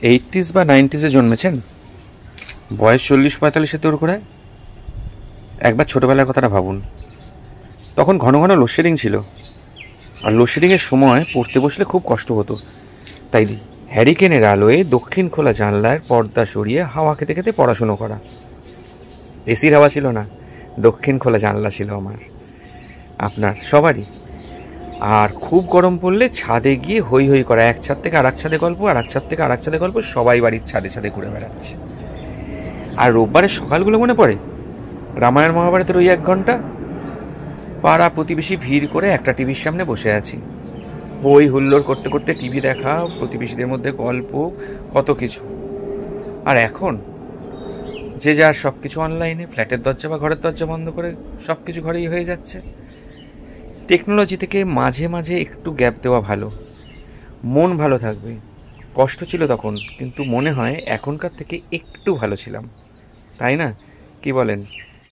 80s বা 90s জন্মেছেন, বয়স 40-45 দূর করে। একবার ছোটবেলার কথাটা ভাবুন, তখন ঘন ঘন লোডশেডিং ছিল, আর লোডশেডিংয়ের সময় পড়তে বসলে খুব কষ্ট হতো। তাই হ্যারিকেনের আলোয় দক্ষিণ খোলা জানলার পর্দা সরিয়ে হাওয়া খেতে খেতে পড়াশুনো করা। এসির হাওয়া ছিল না, দক্ষিণ খোলা জানলা ছিল আমার, আপনার, সবারই। আর খুব গরম পড়লে ছাদে গিয়ে হই হই করা, এক ছাদ থেকে আর এক ছাদে গল্প, আর এক ছাদ থেকে আর এক ছাদে গল্প, সবাই বাড়ির ছাদে ছাদে ঘুরে বেড়াচ্ছে। আর রোববারের সকালগুলো মনে পড়ে, রামায়ণ মহাভারতের ওই 1 ঘন্টা পাড়া প্রতিবেশী ভিড় করে একটা টিভির সামনে বসে আছি, হই হুল্লোড় করতে করতে টিভি দেখা, প্রতিবেশীদের মধ্যে গল্প, কত কিছু। আর এখন যে যার সব কিছু অনলাইনে, ফ্ল্যাটের দরজা বা ঘরের দরজা বন্ধ করে সব কিছু ঘরেই হয়ে যাচ্ছে। টেকনোলজি থেকে মাঝে মাঝে একটু গ্যাপ দেওয়া ভালো, মন ভালো থাকবে। কষ্ট ছিল তখন, কিন্তু মনে হয় এখনকার থেকে একটু ভালো ছিলাম, তাই না? কি বলেন?